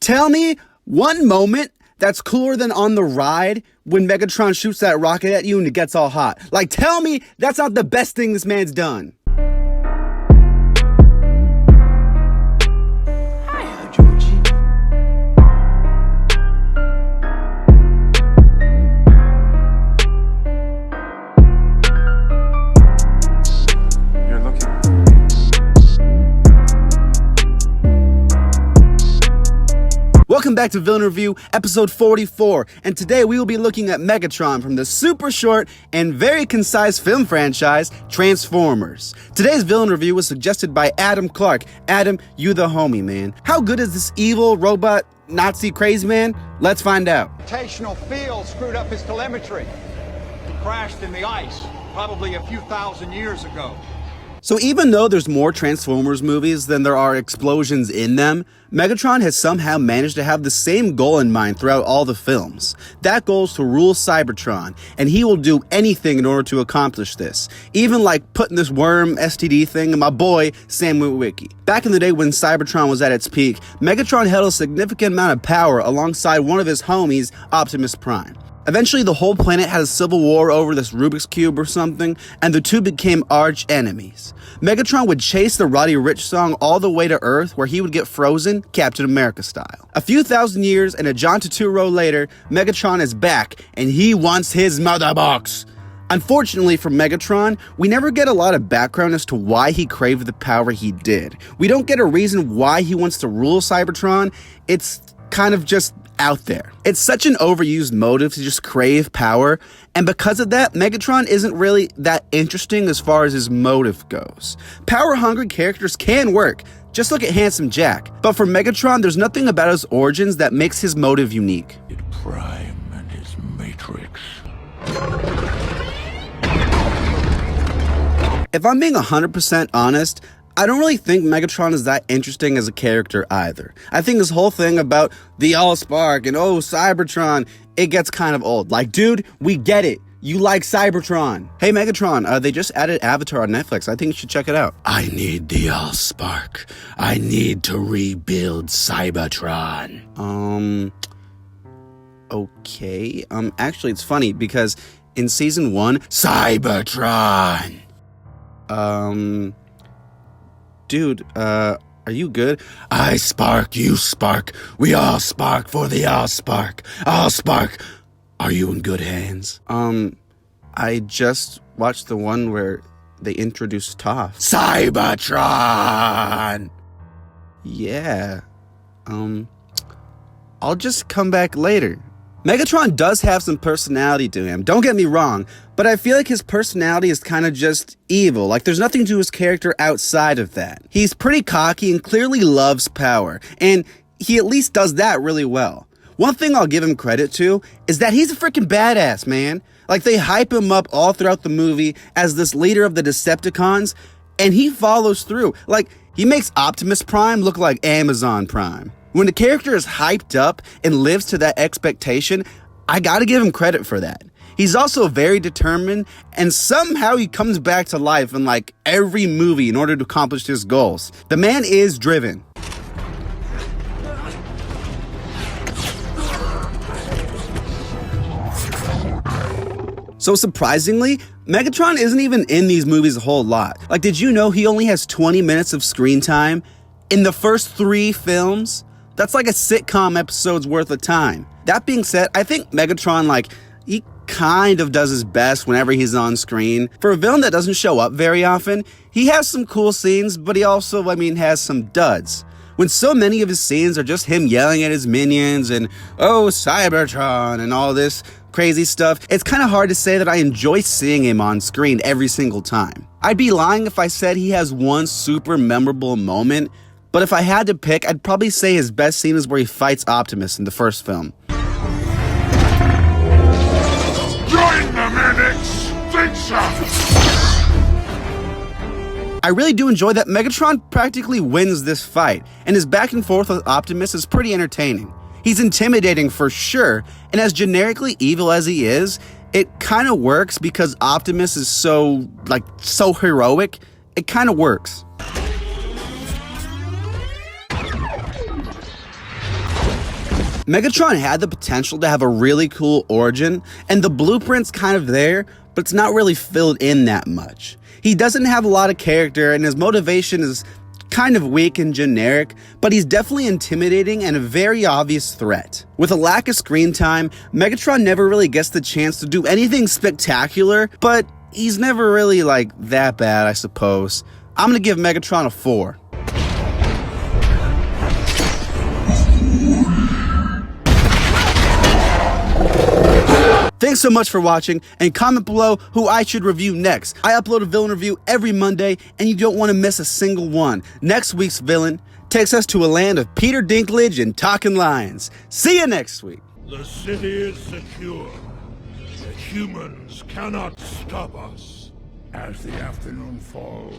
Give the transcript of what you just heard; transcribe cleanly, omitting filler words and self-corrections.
tell me one moment that's cooler than on the ride when Megatron shoots that rocket at you and it gets all hot. Like, tell me that's not the best thing this man's done. Hiya, Georgie. You're looking. Welcome back to Villain Review, episode 44, and today we will be looking at Megatron from the super short and very concise film franchise, Transformers. Today's Villain Review was suggested by Adam Clark. Adam, you the homie, man. How good is this evil, robot, Nazi crazy man? Let's find out. Gravitational field screwed up his telemetry. He crashed in the ice, probably a few thousand years ago. So even though there's more Transformers movies than there are explosions in them, Megatron has somehow managed to have the same goal in mind throughout all the films. That goal is to rule Cybertron, and he will do anything in order to accomplish this. Even like putting this worm STD thing in my boy, Sam Witwicky. Back in the day when Cybertron was at its peak, Megatron held a significant amount of power alongside one of his homies, Optimus Prime. Eventually, the whole planet had a civil war over this Rubik's Cube or something, and the two became arch enemies. Megatron would chase the Roddy Ricch song all the way to Earth, where he would get frozen, Captain America style. A few thousand years and a John Turturro later, Megatron is back, and he wants his mother box. Unfortunately for Megatron, we never get a lot of background as to why he craved the power he did. We don't get a reason why he wants to rule Cybertron. It's kind of just out there. It's such an overused motive to just crave power, and because of that, Megatron isn't really that interesting as far as his motive goes. Power-hungry characters can work, just look at Handsome Jack, but for Megatron, there's nothing about his origins that makes his motive unique. Prime and his Matrix. If I'm being 100% honest, I don't really think Megatron is that interesting as a character either. I think this whole thing about the Allspark and oh, Cybertron, it gets kind of old. Like, dude, we get it. You like Cybertron. Hey, Megatron, they just added Avatar on Netflix. I think you should check it out. I need the Allspark. I need to rebuild Cybertron. Okay. Actually, it's funny because in season 1, Cybertron. Dude, are you good? I spark, you spark, we all spark for the Allspark. Allspark, are you in good hands? I just watched the one where they introduced Toph. Cybertron! Yeah. I'll just come back later. Megatron does have some personality to him, don't get me wrong, but I feel like his personality is kind of just evil, like there's nothing to his character outside of that. He's pretty cocky and clearly loves power, and he at least does that really well. One thing I'll give him credit to is that he's a freaking badass, man. Like, they hype him up all throughout the movie as this leader of the Decepticons, and he follows through. Like, he makes Optimus Prime look like Amazon Prime. When the character is hyped up and lives to that expectation, I gotta give him credit for that. He's also very determined, and somehow he comes back to life in like every movie in order to accomplish his goals. The man is driven. So surprisingly, Megatron isn't even in these movies a whole lot. Like, did you know he only has 20 minutes of screen time in the first 3 films? That's like a sitcom episode's worth of time. That being said, I think Megatron, he kind of does his best whenever he's on screen. For a villain that doesn't show up very often, he has some cool scenes, but he also, has some duds. When so many of his scenes are just him yelling at his minions and, oh, Cybertron and all this crazy stuff, it's kind of hard to say that I enjoy seeing him on screen every single time. I'd be lying if I said he has one super memorable moment, but if I had to pick, I'd probably say his best scene is where he fights Optimus in the first film. Join the medics! Fix up! I really do enjoy that Megatron practically wins this fight, and his back and forth with Optimus is pretty entertaining. He's intimidating for sure, and as generically evil as he is, it kind of works because Optimus is so heroic. It kind of works. Megatron had the potential to have a really cool origin, and the blueprint's kind of there, but it's not really filled in that much. He doesn't have a lot of character, and his motivation is kind of weak and generic, but he's definitely intimidating and a very obvious threat. With a lack of screen time, Megatron never really gets the chance to do anything spectacular, but he's never really like that bad, I suppose. I'm gonna give Megatron a 4. Thanks so much for watching, and comment below who I should review next. I upload a villain review every Monday, and you don't want to miss a single one. Next week's villain takes us to a land of Peter Dinklage and talking lions. See you next week. The city is secure. The humans cannot stop us. As the afternoon falls,